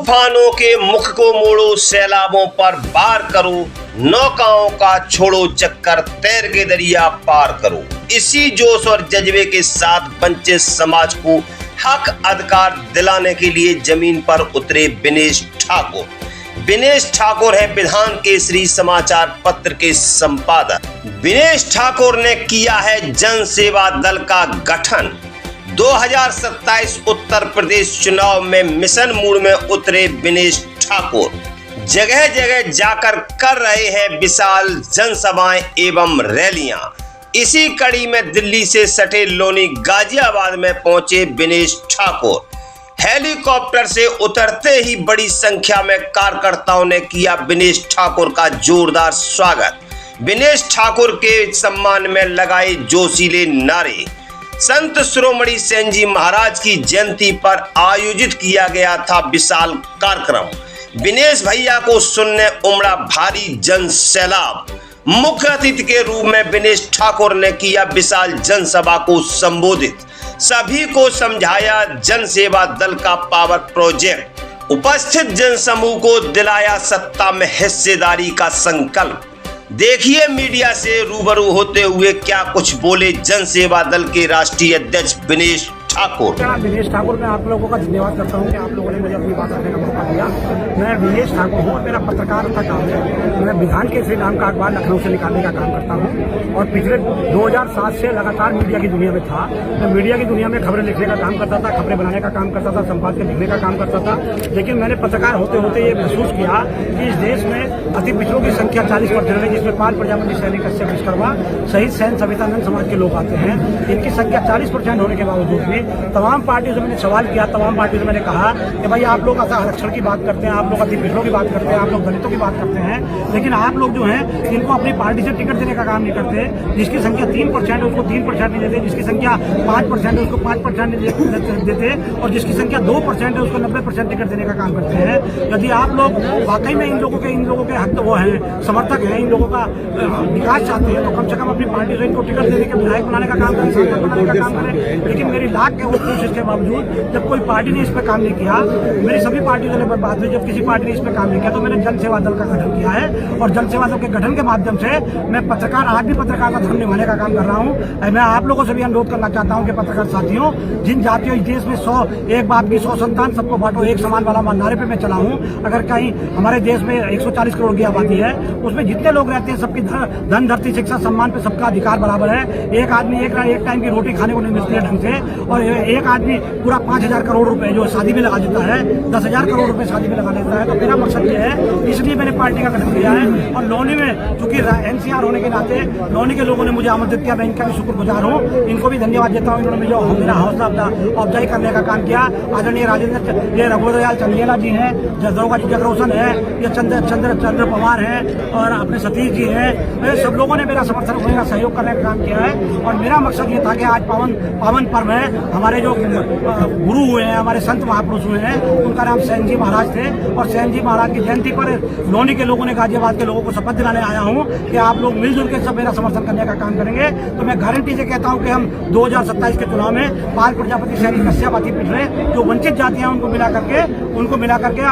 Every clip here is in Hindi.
तूफानों के मुख को मोड़ो, सैलाबों पर वार करो, नौकाओं का छोड़ो चक्कर, तैर के दरिया पार करो। इसी जोश और जज्बे के साथ वंचित समाज को हक अधिकार दिलाने के लिए जमीन पर उतरे विनेश ठाकुर। विनेश ठाकुर है विधान केसरी समाचार पत्र के संपादक। विनेश ठाकुर ने किया है जन सेवा दल का गठन। 2027 उत्तर प्रदेश चुनाव में मिशन मूड में उतरे विनेश ठाकुर जगह जगह जाकर कर रहे हैं विशाल जनसभाएं एवं रैलियां। इसी कड़ी में दिल्ली से सटे लोनी गाजियाबाद में पहुंचे विनेश ठाकुर। हेलीकॉप्टर से उतरते ही बड़ी संख्या में कार्यकर्ताओं ने किया विनेश ठाकुर का जोरदार स्वागत। विनेश ठाकुर के सम्मान में लगाए जोशीले नारे। संत शिरोमणि सेन जी महाराज की जयंती पर आयोजित किया गया था विशाल कार्यक्रम। विनेश भैया को सुनने उमड़ा भारी जन सैलाब। मुख्य अतिथि के रूप में विनेश ठाकुर ने किया विशाल जनसभा को संबोधित। सभी को समझाया जन सेवा दल का पावर प्रोजेक्ट। उपस्थित जनसमूह को दिलाया सत्ता में हिस्सेदारी का संकल्प। देखिए मीडिया से रूबरू होते हुए क्या कुछ बोले जन सेवा दल के राष्ट्रीय अध्यक्ष विनेश ठाकुर। विनेश ठाकुर, मैं आप लोगों का धन्यवाद करता हूं कि आप लोगों ने मुझे अपनी बात रखने का मौका दिया। मैं विनेश ठाकुर हूं, मेरा पत्रकारिता काम है। मैं विधान केसरी नाम का अखबार लखनऊ से निकालने का काम करता हूं और पिछले 2007 से लगातार मीडिया की दुनिया में था। मैं मीडिया की दुनिया में खबरें लिखने का काम करता था, खबरें बनाने का काम करता था, संपादक लिखने का काम करता था। लेकिन मैंने पत्रकार होते होते ये महसूस किया कि इस देश में अति पिछड़ों की संख्या 40% है, जिसमें 5 प्रजापति सैनिक कश्यप विश्वकर्मा सहित सैन सवितानंद समाज के लोग आते हैं। इनकी संख्या 40% होने के बावजूद भी तमाम पार्टियों से मैंने सवाल किया, तमाम पार्टियों से मैंने कहा कि भाई आप लोग आरक्षण की बात करते हैं, आप लोग अति पिछड़ों की बात करते हैं, आप लोग दलितों की बात करते हैं, लेकिन आप लोग जो हैं इनको अपनी पार्टी से टिकट देने का काम नहीं करते। जिसकी संख्या 3% है उसको 3% नहीं देते, जिसकी संख्या 5% है उसको 5% नहीं देते और जिसकी संख्या 2% है उसको 90% टिकट देने का काम करते हैं। यदि आप लोग वाकई में इन लोगों के हक वो हैं, समर्थक हैं, इन लोगों का विकास चाहते हैं, तो कम से कम अपनी पार्टी से इनको टिकट देने के विधायक बनाने का काम करें, सांसद बनाने का काम करें। लेकिन मेरी लाख के कोशिश के बावजूद जब कोई पार्टी ने इस पर काम नहीं किया, मेरी सभी पार्टियों ने बात हुई, जब किसी पार्टी ने इस पर काम नहीं किया तो मैंने जन सेवा दल का गठन किया है और जन सेवा दल के गठन के माध्यम से मैं पत्रकार आज भी पत्रकार का धर्म निभाने का काम कर रहा हूँ। मैं आप लोगों से भी अनुरोध करना चाहता हूँ कि पत्रकार साथियों, जिन जातियों इस देश में 100 एक बाप की 100 संतान, सबको बांटो एक समान वाला नारे पे मैं चला हूँ। अगर कहीं हमारे देश में 140 करोड़ की आबादी है, उसमें जितने लोग रहते हैं सबकी धन धरती शिक्षा सम्मान पे सबका अधिकार बराबर है। एक आदमी एक टाइम की रोटी खाने को नहीं मिलती है ढंग से और एक आदमी पूरा 5,000 करोड़ रुपए जो शादी में लगा देता है, 10,000 करोड़ रुपए शादी में लगा देता है। तो मेरा मकसद ये है, इसलिए मैंने पार्टी का गठन किया है। और लोनी में चूंकि एनसीआर होने के नाते लोनी के लोगों ने मुझे आमंत्रित किया, मैं इनका भी शुक्रगुजार हूँ, इनको भी धन्यवाद देता हूँ। इन्होंने मुझे मेरा हौसला अफजाई करने का काम किया। आदरणीय राजेंद्र, ये रघुवरदयाल चंदेला जी हैं, दरोगा जी जगरोशन है, ये चंद्र पवार है और अपने सतीश जी हैं, सब लोगों ने मेरा समर्थन करने का सहयोग करने का काम किया है। और मेरा मकसद ये था कि आज पावन पर्व है, हमारे जो गुरु हुए हैं, हमारे संत महापुरुष हुए हैं, उनका नाम सेन जी महाराज थे और सेन जी महाराज की जयंती पर लोनी के लोगों ने, गाजियाबाद के लोगों को शपथ दिलाने आया हूं कि आप लोग मिलजुल के सब मेरा समर्थन करने का काम करेंगे। तो मैं गारंटी से कहता हूं कि हम 2027 के चुनाव में 5 प्रजापति सैनिक कश्यप अति पिछड़े जो वंचित जातियां उनको मिला करके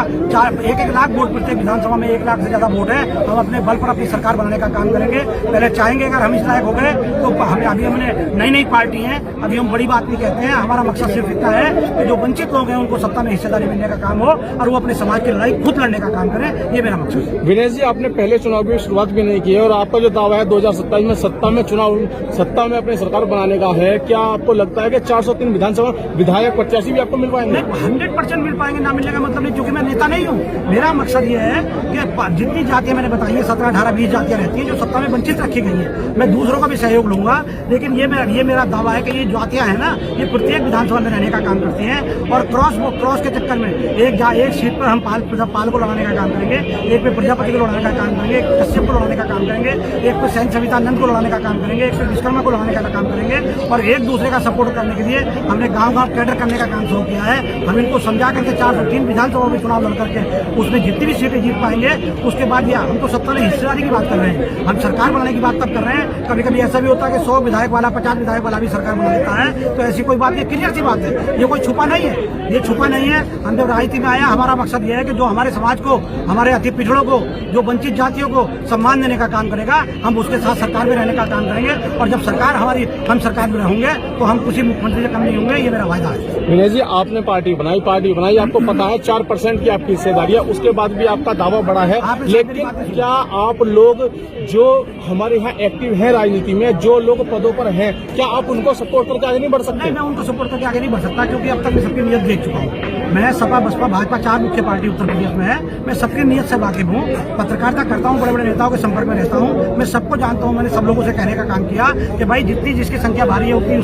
1-1 लाख वोट मिलते, विधानसभा में 1 लाख से ज्यादा वोट है। हम अपने बल पर अपनी सरकार बनाने का काम करेंगे। पहले चाहेंगे अगर हम इस लायक हो गए तो अभी हमने नई पार्टी है, अभी हम बड़ी बात नहीं कहते हैं। हमारा मकसद सिर्फ इतना है कि जो वंचित लोग हैं उनको सत्ता में हिस्सेदारी मिलने का काम हो और वो अपने समाज की लड़ाई खुद लड़ने का काम करें, ये मेरा मकसद है। विनेश जी, आपने पहले चुनाव की शुरुआत भी नहीं की है और आपका जो दावा है 2027 में सत्ता में अपनी सरकार बनाने का है, क्या आपको लगता है कि 403 विधानसभा विधायक प्रत्याशी भी आपको मिल पाएंगे? 100% मिल पाएंगे, ना मिलने का मतलब नहीं, क्योंकि मैं नेता नहीं हूँ। मेरा मकसद ये है कि जितनी जातियां मैंने बताई है, 17, 18, 20 जातियां रहती है जो सत्ता में वंचित रखी गई है, मैं दूसरों का भी सहयोग लूंगा। लेकिन ये मेरा दावा है कि ये जातियां है ना, ये प्रत्येक विधानसभा में रहने का काम करती हैं और क्रॉस के चक्कर में एक सीट पर हम पाल को लगाने का काम करेंगे, एक पे प्रजापति को लड़ाने का काम करेंगे, एक कश्यप को लड़ाने का काम करेंगे, एक पे सैन सवितानंद को लड़ाने का काम करेंगे, एक पे विश्वकर्मा को लड़ाने का काम करेंगे। और एक दूसरे का सपोर्ट करने के लिए हमने गांव-गांव कैडर करने का काम शुरू किया है। हम इनको समझा करके 403 विधानसभा में चुनाव लड़ करके उसमें जितनी भी सीटें जीत पाएंगे उसके बाद या हम तो सत्ता में हिस्सेदारी की बात कर रहे हैं, हम सरकार बनाने की बात तब कर रहे हैं। कभी कभी ऐसा भी होता है कि 100 विधायक वाला 50 विधायक वाला भी सरकार बना लेता है, तो ऐसी कोई बात नहीं, क्लियर सी बात है, ये कोई छुपा नहीं है, ये छुपा नहीं है। हम जब राजनीति में आया हमारा मकसद ये है कि जो हमारे समाज को, हमारे अति पिछड़ों को, जो वंचित जातियों को सम्मान देने का काम करेगा, हम उसके साथ सरकार में रहने का काम करेंगे। और जब सरकार हमारी, हम सरकार में होंगे तो हम किसी मुख्यमंत्री से कम नहीं होंगे, ये मेरा वायदा है। विनय जी, आपने पार्टी बनाई, आपको पता है 4% की आपकी हिस्सेदारी है, उसके बाद भी आपका दावा बड़ा है, लेकिन क्या आप लोग जो हमारे यहाँ एक्टिव हैं राजनीति में, जो लोग पदों पर हैं, क्या आप उनको सपोर्ट करके आगे नहीं बढ़ सकते? मैं उनको सपोर्ट करके आगे नहीं बढ़ सकता, क्योंकि अब तक मैं सबकी नियत देख चुका हूँ। मैं सपा, बसपा, भाजपा 4 मुख्य पार्टी उत्तर प्रदेश में है, मैं सबकी नियत से वाकिफ हूँ, पत्रकारिता करता हूँ, बड़े बड़े नेताओं के संपर्क में रहता हूँ, मैं सबको जानता हूँ। मैंने सब लोगों से कहने का काम किया कि भाई जितनी जिसकी संख्या भारी है उतनी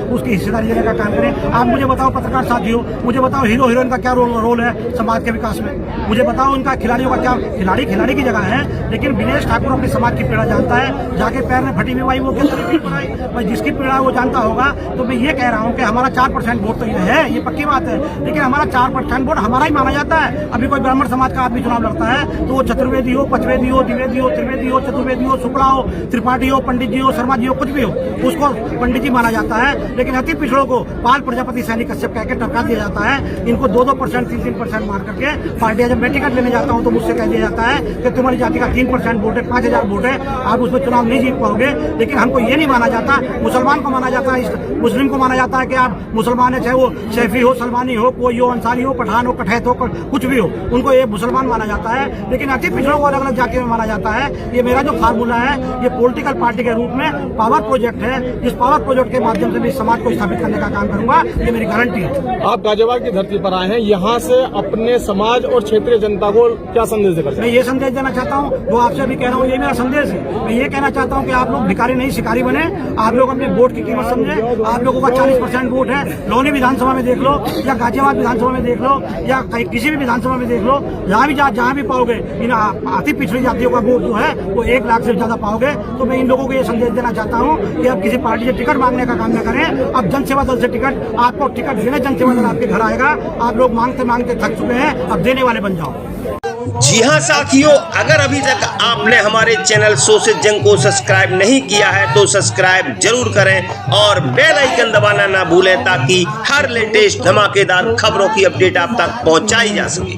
उसकी हिस्सेदारी देने का काम करें। आप मुझे बताओ पत्रकार साथियों, मुझे बताओ हीरो हीरोइन का क्या रोल है समाज के विकास में, मुझे बताओ उनका खिलाड़ियों का क्या, खिलाड़ी की जगह है, लेकिन विनेश ठाकुर अपने समाज की पीड़ा जानता है, जाके पैर में फटी हुई वो किस तरीके की पढ़ाई, भाई जिसकी पीड़ा वो जानता होगा। तो मैं ये कह रहा हूँ कि हमारा 4% वोट तो ये है, ये पक्की बात है, लेकिन हमारा 4% वोट हमारा ही माना जाता है। अभी कोई ब्राह्मण समाज का आदमी चुनाव लड़ता है तो वो चतुर्वेदी हो, पचवेदी हो, द्विवेदी हो, त्रिवेदी हो, चतुर्वेदी हो, शुक्ला हो, त्रिपाठी हो, पंडित जी हो, शर्मा जी हो, कुछ भी हो, उसको पंडित जी माना जाता है। लेकिन अति पिछड़ों को पाल प्रजापति सैनिक कश्यप कह के टपका दिया जाता है। इनको 2-2%, 3-3% मार करके पार्टियां, जब मैं टिकट लेने जाता हूं तो मुझसे कह दिया जाता है कि तुम्हारी जाति का 3% वोट है, 5000 वोट है, आप उसमें चुनाव नहीं जीत पाओगे। लेकिन हमको ये नहीं माना जाता, मुसलमान को माना जाता है, मुस्लिम को माना जाता है कि आप मुसलमान है, चाहे वो सैफी हो, सलमानी हो, कोई हो, अंसारी हो, पठान हो, कठैत हो, कुछ भी हो, उनको ये मुसलमान माना जाता है। लेकिन अति पिछड़ों को अलग अलग जाति में माना जाता है। ये मेरा जो फार्मूला है, ये पॉलिटिकल पार्टी के रूप में पावर प्रोजेक्ट है, इस पावर प्रोजेक्ट के माध्यम से भी समाज को स्थापित करने का काम करूंगा, ये मेरी गारंटी है। आप गाजियाबाद की धरती पर आए हैं, यहाँ से अपने समाज और क्षेत्रीय जनता को क्या संदेश देकर? मैं ये संदेश देना चाहता हूँ, जो आपसे भी कह रहा हूँ, ये मेरा संदेश है। मैं ये कहना चाहता हूँ कि आप लोग भिखारी नहीं शिकारी बने, आप लोग अपने वोट की कीमत समझे। आप लोगों का 40% वोट है, लोनी विधानसभा में देख लो या गाजियाबाद विधानसभा में देख लो या किसी भी विधानसभा में देख लो, जहाँ भी पाओगे इन अति पिछड़ी जातियों का वोट जो है वो 1 लाख से ज्यादा पाओगे। तो मैं इन लोगों को ये संदेश देना चाहता हूँ कि अब किसी पार्टी से टिकट मांगने का काम न करें। अब जनसेवा दल से टिकट, आपको टिकट देने जनसेवा दल आपके घर आएगा। आप लोग मांगते मांगते थक चुके हैं, अब देने वाले बन जाओ। जी हाँ साथियों, अगर अभी तक आपने हमारे चैनल सोशल जंग को सब्सक्राइब नहीं किया है तो सब्सक्राइब जरूर करें और बेल आइकन दबाना ना भूलें, ताकि हर लेटेस्ट धमाकेदार खबरों की अपडेट आप तक पहुंचाई जा सके।